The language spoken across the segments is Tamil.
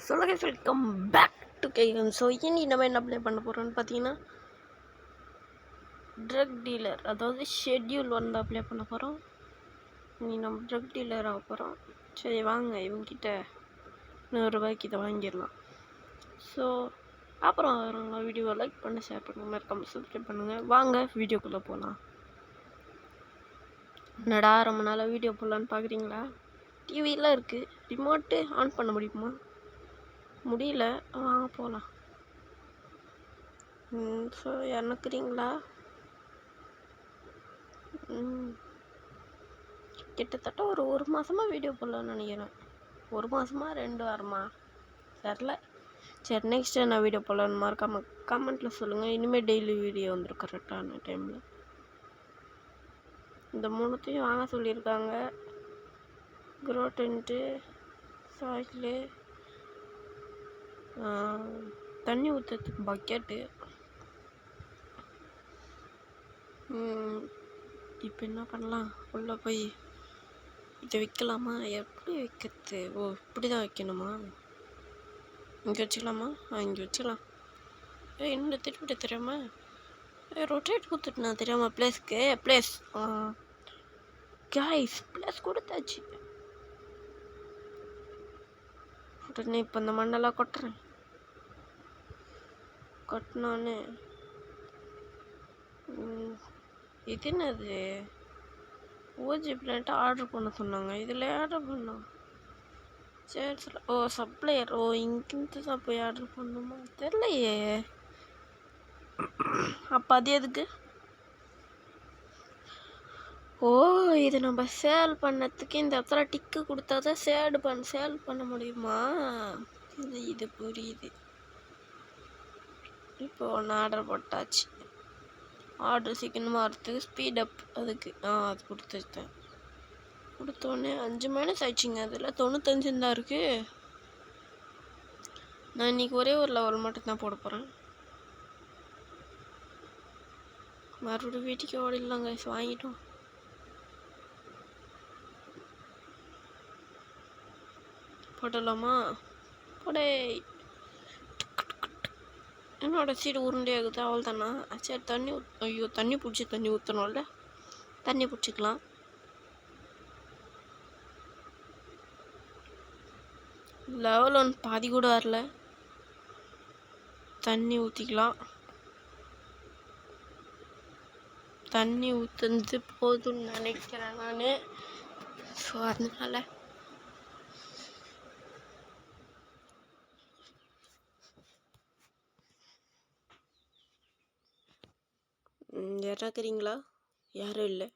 சொல்லுங்க, வெல்கம் பேக் டு கேகன். ஸோ இனி நம்ம என்ன ப்ளே பண்ண போகிறோம்னு பார்த்தீங்கன்னா ட்ரக் டீலர், அதாவது ஷெட்யூல் வந்து அப்ளை பண்ண போகிறோம். இனி நம்ம ட்ரக் டீலர் ஆக போகிறோம். சரி வாங்க, இவங்ககிட்ட 100 ரூபாய்க்கு இதை வாங்கிடலாம். ஸோ அப்புறம் வரவங்க வீடியோவை லைக் பண்ண, ஷேர் பண்ணுங்கள், மறக்காம சப்ஸ்கிரைப் பண்ணுங்கள். வாங்க வீடியோக்குள்ளே போகலாம். என்னடா ரொம்ப நாளாக வீடியோ போடலான்னு பார்க்குறீங்களா? டிவிலாம் இருக்குது, ரிமோட்டு ஆன் பண்ண முடியுமா? முடியல. வாங்க போகலாம். ஸோ இறக்குறீங்களா? கிட்டத்தட்ட ஒரு மாதமாக வீடியோ போடலான்னு நினைக்கிறேன். 1 மாதமா 2 வாரமா தெரில. சரி, நெக்ஸ்ட் என்ன வீடியோ போடலான்னு மறக்காம கமெண்ட்டில் சொல்லுங்கள். இனிமேல் டெய்லி வீடியோ வந்துடும் கரெக்டான டைமில். இந்த 3த்தையும் வாங்க சொல்லியிருக்காங்க. க்ரோ டென்ட்டு, சாய்க்கில், தண்ணி ஊற்றுறதுக்கு பக்கெட்டு. இப்போ என்ன பண்ணலாம்? உள்ளே போய் இதை வைக்கலாமா? எப்படி வைக்கிறது? ஓ, இப்படி தான் வைக்கணுமா? இங்கே வச்சுக்கலாமா? இங்கே வச்சுக்கலாம். இன்னும் திருப்பிட்டு தெரியாமா? ரொட்டேட் கொடுத்துட்டுனா தெரியாமல் பிளேஸ்க்கு பிளேஸ் கைஸ் பிளேஸ் கொடுத்தாச்சு. உடனே இப்போ இந்த மண்ணெல்லாம் கொட்டுறேன். கொட்டினோன்னு இது என்னது? ஓஜி பிளான்ட்டு ஆர்டர் பண்ண சொன்னாங்க. இதில் ஆர்டர் பண்ணோம். சரி சரி. ஓ சப்ளையர். ஓ இங்கிருந்து தான் போய் ஆர்டர் பண்ணணுமா? தெரிலையே. அப்போ அது எதுக்கு? ஓ, இது நம்ம சேல் பண்ணதுக்கு இந்த இடத்துல டிக்கு கொடுத்தா தான் சேல் பண்ண முடியுமா? இது புரியுது. இப்போ ஒன்று ஆர்டர் போட்டாச்சு. ஆர்டர் சீக்கிரமாக வரத்துக்கு ஸ்பீட் அப், அதுக்கு அது கொடுத்துருக்கேன். கொடுத்தோடனே 5 மைனஸ் ஆயிடுச்சிங்க. அதில் 95 தான் இருக்குது. நான் இன்றைக்கி ஒரே ஒரு லெவல் மட்டும்தான் போட போகிறேன். மறுபடியும் வீட்டுக்கு ஓடிடலாங்க. வாங்கிட்டோம். போடலாமா? போடே. என்னோட சீடு உருண்டையாகுது. அவள் தானா? சரி தண்ணி ஐயோ தண்ணி ஊற்றணும்ல. தண்ணி பிடிச்சிக்கலாம். லெவல் 1 பாதி கூட வரல. தண்ணி ஊற்றிக்கலாம். தண்ணி ஊற்றுனது போதும்னு நினைக்கிறேன் நான். ஸோ அதனால இறக்குறீங்களா? யாரும் இல்லை.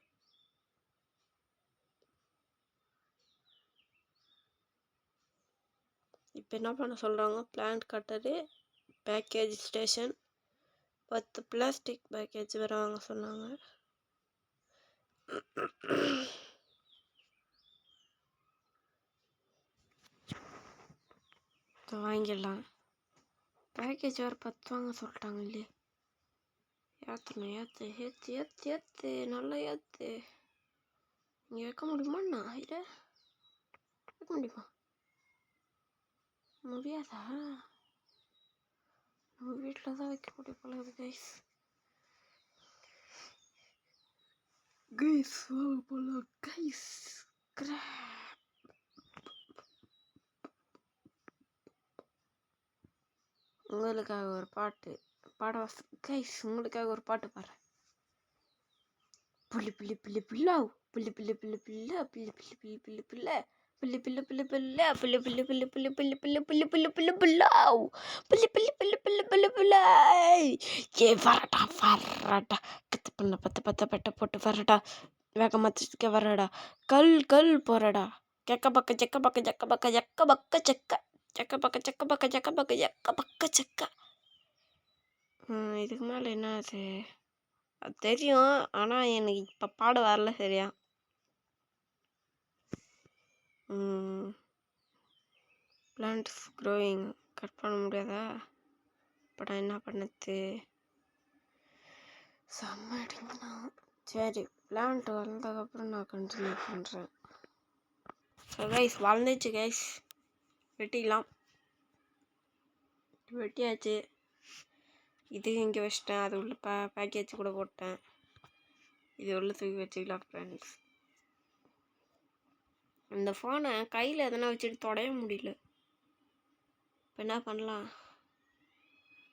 இப்போ என்ன பண்ண சொல்கிறாங்க? Plant cutter, package station, 10 plastic package வேறு வாங்க சொன்னாங்க. வாங்கிடலாம். பேக்கேஜ் வேறு 10 வாங்க சொல்லிட்டாங்க இல்லையே. ஏற்றணும். ஏற்று நல்லா ஏற்று. இங்கே வைக்க முடியுமாண்ணா? இதை வைக்க முடியுமா? முடியாதா? நம்ம வீட்டில் தான் வைக்க முடியும் போல கைஸ். வாங்க போல கைஸ். உங்களுக்காக ஒரு பாட்டு கைஸ். உங்களுக்காக ஒரு பாட்டு பாடுறேன். புள்ளி புள்ளி புள்ளி புல்லாவ், புள்ளி புள்ளி புள்ளி புல்லா, புள்ளி புள்ளி புள்ளி புள்ளி புல்லா, புள்ளி புள்ளி புள்ளி புல்லா, புள்ளி புள்ளி புள்ளி புள்ளி புள்ளி புள்ளி புள்ளி புள்ளி புள்ளி புல்லாவ், புள்ளி புள்ளி புள்ளி புள்ளி புள்ளி புல்லா. வரடா கத்து பண்ண பத்த போட்டு வரடா. வேக மாத்திக்க வரடா. கல் போறடா. கெக்க பக்க செக்க பக்க ஜக்க பக்க ஜக்க பக்க செக்க செக்க பக்க செக்க பக்க ஜக்க பக்க ஜக்க பக்க செக்க. இதுக்கு மேலே என்ன? அது தெரியும், ஆனால் எனக்கு இப்போ பாட வரல சரியா. பிளான்ட்ஸ் க்ரோயிங் கட் பண்ண முடியாதா? இப்போ நான் என்ன பண்ணது? செம்மடிங்களா? சரி, பிளான்ட் வளர்ந்ததுக்கப்புறம் நான் கண்டினியூ பண்ணுறேன். ஸோ கைஸ் வளர்ந்துச்சு கைஸ். வெட்டிக்கலாம். வெட்டியாச்சு. இது இங்கே வச்சிட்டேன், அது உள்ள பேக்கேஜ் கூட போட்டேன். இது உள்ள தூக்கி வச்சுக்கலாம் ஃப்ரெண்ட்ஸ். இந்த ஃபோனை கையில் எதனா வச்சுட்டு தொடைய முடியல. இப்போ என்ன பண்ணலாம்,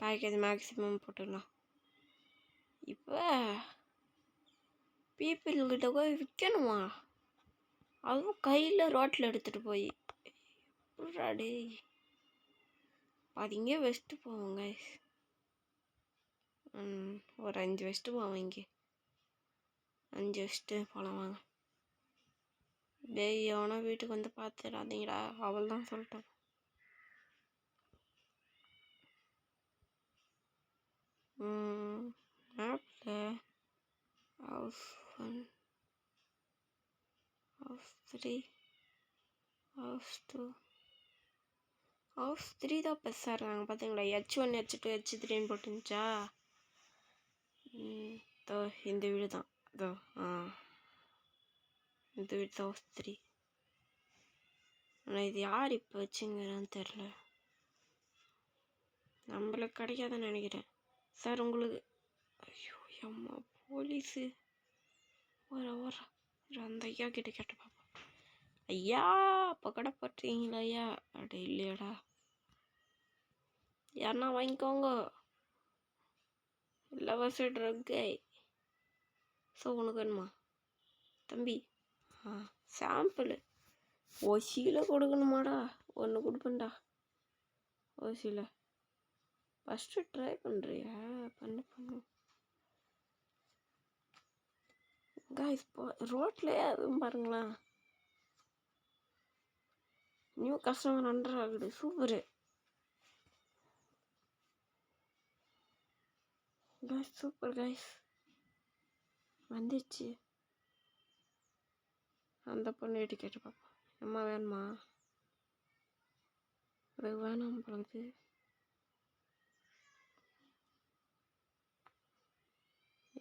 பேக்கேஜ் மேக்ஸிமம் போட்டுடலாம். இப்போ பீப்புள்கிட்ட போய் விற்கணுமா, அதுவும் கையில் ரோட்டில் எடுத்துகிட்டு போய் டே அது இங்கே வச்சுட்டு போவோங்க. ஒரு 5 வச்சுட்டு போவோம், இங்கே 5 வச்சுட்டு போகலாம் வாங்க. டேய் எவனா வீட்டுக்கு வந்து பார்த்துடாதீங்கடா, அவள் தான் சொல்லிட்டேன். ஆப்பில் ஹவுஸ் 1 ஹவுஸ் 3 ஹவுஸ் 2 ஹவுஸ் 3 தான் பெருசாக இருக்காங்க பார்த்தீங்களா. H1 H2 H3ன்னு போட்டுருந்துச்சா. இந்த வீடு தான் இதோ. இந்த வீடு தான் ஹவுஸ் 3. ஆனால் இது யார் இப்போ வச்சுங்கிறான்னு தெரில, நம்மளுக்கு கிடைக்காதுன்னு நினைக்கிறேன். சார் உங்களுக்கு, ஐயோ அம்மா போலீஸு வர அந்த ஐயா கிட்ட கேட்டு பார்ப்போம். ஐயா அப்போ கடை பட்டுறீங்களா ஐயா? அட இல்லையாடா, யாருன்னா வாங்கிக்கோங்க, இலவச ட்ரக்கு. ஸோ உனக்கு வேணுமா தம்பி? சாம்பிள் ஓசியில் கொடுக்கணுமாடா? ஒன்று கொடுப்பேன்டா ஓசியில். ஃபஸ்ட்டு ட்ரை பண்ணுறியா? பண்ணு காய்ஸ். ரோட்லேயே அதுவும் பாருங்களேன், நியூ கஸ்டமர் அண்டர் ஆகுது. சூப்பரு காய்ஸ், சூப்பர் காய்ஸ், வந்துச்சு. அந்த பொண்ணு வீட்டு கேட்டு பார்ப்போம். அம்மா வேணுமா? அது வேணாம் பொழுது.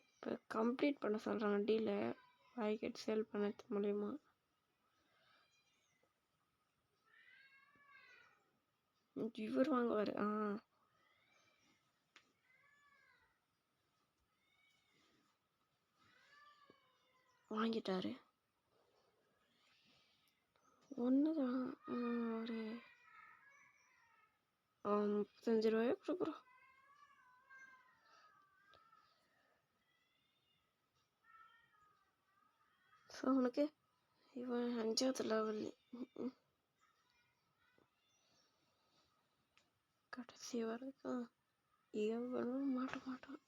இப்போ கம்ப்ளீட் பண்ண சொல்கிறாங்க டீலை, பாக்கெட் சேல் பண்ணது மூலிமா. இவர் வாங்குவார். வாங்கிட்டாரு. ஒன்று தான், ஒரு 35 ரூபாய் கொடுக்குறோம். ஸோ உனக்கு இவன் 5வது லெவல், கடைசி வரைக்கும் எவனும் மாட்டான்.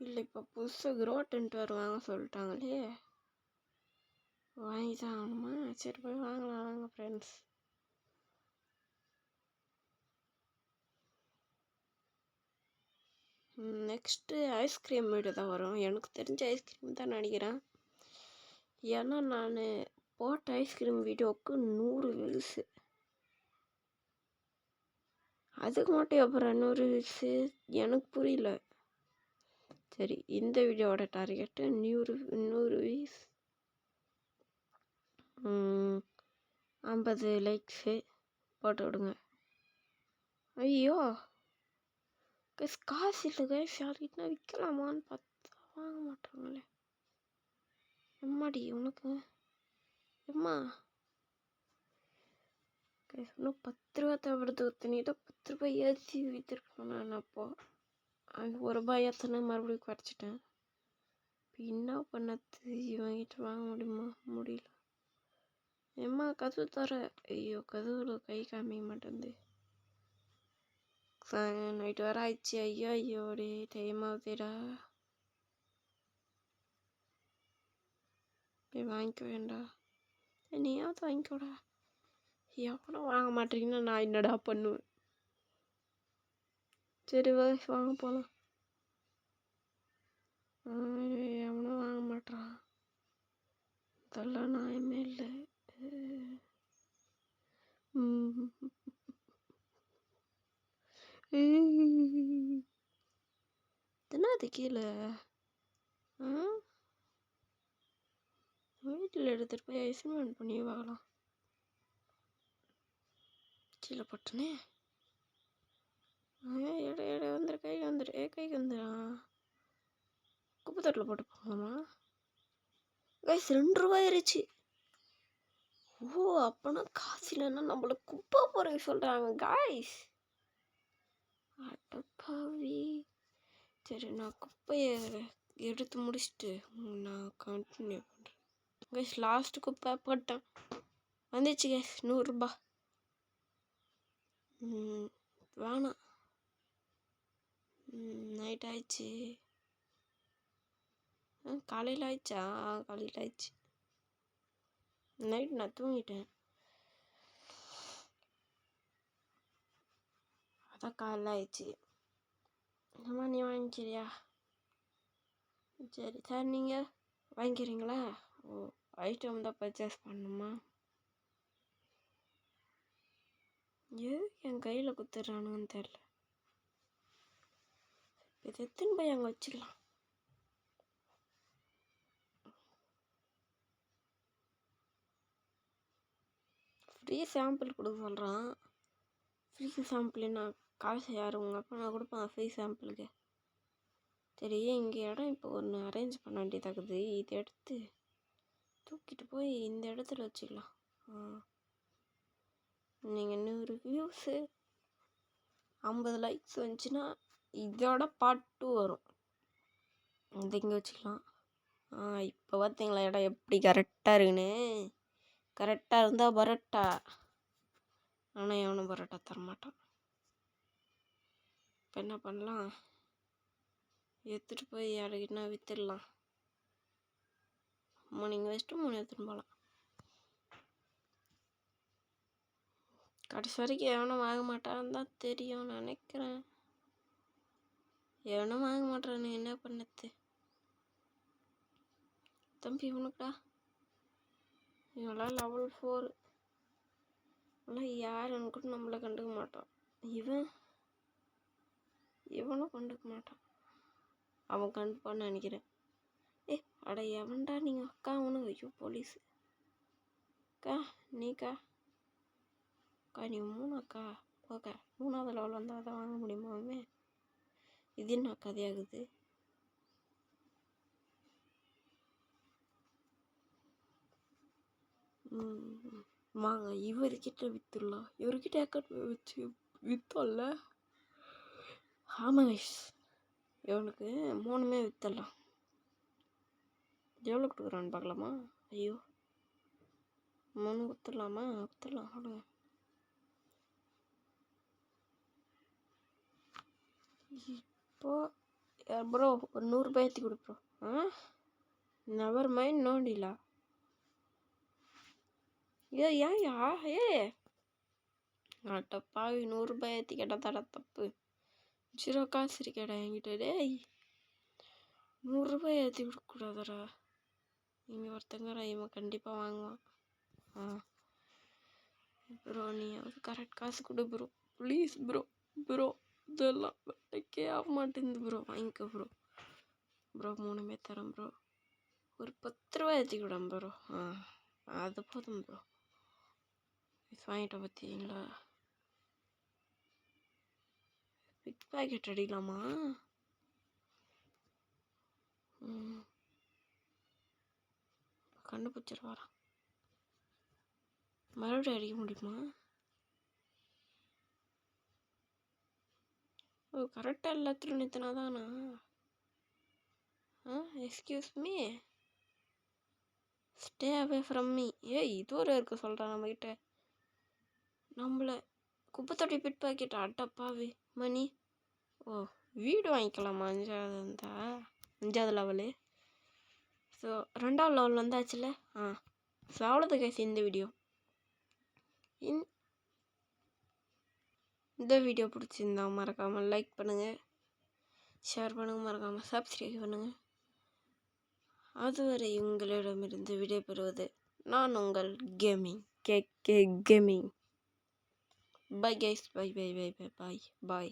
இல்லை இப்போ புதுசாக க்ரோட்டுன்ட்டு வருவாங்க சொல்லிட்டாங்களே, வாங்கி தான் ஆகணுமா? சரி போய் வாங்கலாம் வாங்க ஃப்ரெண்ட்ஸ். நெக்ஸ்ட்டு ஐஸ்கிரீம் வீடு தான் வரும். எனக்கு தெரிஞ்ச ஐஸ்கிரீம் தான் நினைக்கிறேன். ஏன்னா நான் போட்ட ஐஸ்கிரீம் வீடியோவுக்கு 100 வியூஸு, அதுக்கு மட்டும் அப்புறம் 100 வியூஸு எனக்கு புரியல. சரி, இந்த வீடியோவோட டார்கெட்டு 100 வியூஸ், 50 லைக்ஸு போட்டு விடுங்க. ஐயோ காசு இல்லை கைஸ், யாருக்கிட்டனா விற்கலாமான்னு பார்த்தா வாங்க மாட்டாங்களே. எம்மாடி உனக்கு எம்மா கைஸ், இன்னும் 10 ரூபா தேவைப்படுது. ஒருத்தனிட்ட 10 ரூபாய் ஏற்றி விற்றுருக்கணும். நான் அப்போது அங்கே ₹1 ஏற்றின மறுபடியும் குறைச்சிட்டேன். இப்போ என்ன பண்ணது, இவங்கிட்ட வாங்க முடியுமா? முடியல. எம்மா கதவு தர. ஐயோ கதவுல கை காமிக்க மாட்டேங்குது. நைட்டு வர ஆயிடுச்சு. ஐயோ டே டைம் ஆகுதுடா. போய் வாங்கிக்க வேண்டாம், நீயாவது வாங்கிக்கோடா. எவனும் வாங்க மாட்டேங்கன்னா நான் என்னடா பண்ணுவேன்? சரி வாங்க போகலாம். எவனும் வாங்க மாட்டான், அதெல்லாம் நியாயமே இல்லை. என்ன அது கீழே வீட்டில் எடுத்துகிட்டு போய் ஐஸ்மெண்ட் பண்ணி வாங்கலாம். கீழே போட்டனே. எடு வந்துரு, கைக்கு வந்துரு, கைக்கு வந்துடா. குப்பை தொட்டில் போட்டு போகலாமா கைஸ்? 2 ரூபாய் ஆயிடுச்சு. ஓ அப்போனா காசு இல்லைன்னா நம்மள குப்பை போகிறேன்னு சொல்கிறாங்க கைஸ். அடப்பாவி. சரி நான் குப்பையை எடுத்து முடிச்சுட்டு நான் கண்டினியூ பண்ணுறேன் கைஸ். லாஸ்ட் குப்பை போட்டேன், வந்துச்சு கைஸ் 100 ரூபா. வேணாம், நைட் ஆயிடுச்சு. காலையில் ஆயிடுச்சா? காலையில் ஆயிடுச்சு. நைட் நான் தூங்கிட்டேன், அதான் காலையில் ஆயிடுச்சு. அம்மா நீ வாங்கிக்கிறியா? சரி சார், நீங்கள் வாங்கிக்கிறீங்களா? ஓ ஐட்டம் தான் பர்ச்சேஸ் பண்ணணுமா? என் கையில் குத்துறானுங்கன்னு தெரில. இது எத்தனை போய் அங்கே வச்சுக்கலாம். ஃப்ரீ சாம்பிள் கொடுக்க சொல்கிறான். ஃப்ரீ சாம்பிள் என்ன காசு யார் உங்கள் அப்பா நான் கொடுப்பேன் ஃப்ரீ சாம்பிளுக்கு. சரி இங்கே இடம் இப்போ ஒன்று அரேஞ்ச் பண்ண வேண்டியதாகுது. இதை எடுத்து தூக்கிட்டு போய் இந்த இடத்துல வச்சுக்கலாம். நீங்கள் 100 வியூஸு 50 லைக்ஸ் வந்துச்சுன்னா இதோட பார்ட் 2 வரும். இது இங்கே வச்சுக்கலாம். இப்போ பார்த்தீங்களா இடம் எப்படி கரெக்டாக இருக்குன்னு? கரெக்டாக இருந்தால் பரோட்டா, ஆனால் எவனும் பரோட்டா தரமாட்டான். இப்போ என்ன பண்ணலாம்? எடுத்துகிட்டு போய் யாருக்கிட்டனா விற்றுடலாம். 3 இங்கே வச்சுட்டு 3 எடுத்துன்னு போகலாம். கடைசி வரைக்கும் எவனும் வாங்க மாட்டான்னு தான் தெரியும் நினைக்கிறேன். எவனும் வாங்க மாட்டான்னு என்ன பண்ணது? தம்பி இவனுக்குடா, இவெல்லாம் லெவல் 4. ஆனால் யாருன்னு கூட நம்மளை கண்டுக்க மாட்டான். இவனும் கண்டுக்க மாட்டான். அவன் கண்டுப்பான்னு நினைக்கிறேன். அட எவன்டா நீங்கள்? அக்கா அவனுக்கு. ஐயோ போலீஸு. அக்கா நீக்கா நீ 3 அக்கா போக்க 3வது லெவல் வந்தால் அதை வாங்க முடியுமாவே? இது என்ன கதையாகுது? வாங்க இவர்கிட்ட விற்றுடலாம். இவர்கிட்ட அக்கௌண்ட் வச்சு விற்றோம்ல. ஆமாம் கைஸ், இவனுக்கு 3மே விற்றுடலாம். எவ்வளோ கொடுக்குறான்னு பார்க்கலாமா? ஐயோ 3 விற்றுடலாமா? விற்றுடலாம். அவ்வளோ இப்போ ப்ரோ ஒரு 100 ரூபாய் ஏற்றி கொடு ப்ரோ. நெவர் மைண்ட் நோண்டிலா. ஏன்யா அட்டப்பாவி 100 ரூபாய் ஏற்றி கேட்டால் தட தப்பு. 0 காசு இருக்கேடா என்கிட்ட. டேய் 100 ரூபாய் ஏற்றி கொடுக்கக்கூடாதடா. இங்கே ஒருத்தங்க இவன் கண்டிப்பாக வாங்குவான். ப்ரோ நீ கரெக்ட் காசு கொடு ப்ரோ ப்ளீஸ் ப்ரோ. இதெல்லாம் வேலைக்கே ஆக மாட்டேங்குது ப்ரோ. வாங்கிக்க ப்ரோ. 3மே தரேன் ப்ரோ. ஒரு 10 ரூபாய் ஏற்றி விடும் ப்ரோ. அது போதும் ப்ரோ. வாங்கிட்ட பார்த்தீங்களா? பிக் பாக்கெட் அடிக்கலாமா? கண்டுபிடிச்சிட்டு வரான். மறுபடியும் அடிக்க முடியுமா? கரெக்டாக எல்லாத்துலையும் நிறுத்தினா தானா? Excuse me, stay away from me. இது ஒரு இருக்க சொல்கிறான் நம்மக்கிட்ட. நம்மளை குப்பை தொட்டி பிட் பாக்கெட். அட்டப்பாவி மணி. வீடு வாங்கிக்கலாமா? 5வது லெவலு. ஸோ 2வது லெவல் வந்தாச்சுல. ஸோ அவ்வளோது கைஸ் இந்த வீடியோ. இந்த வீடியோ பிடிச்சிருந்தா மறக்காமல் லைக் பண்ணுங்கள், ஷேர் பண்ணுங்கள், மறக்காமல் சப்ஸ்கிரைப் பண்ணுங்கள். அதுவரை உங்களிடமிருந்து விடைபெறுவது நான் உங்கள் gaming gaming. Bye guys, by.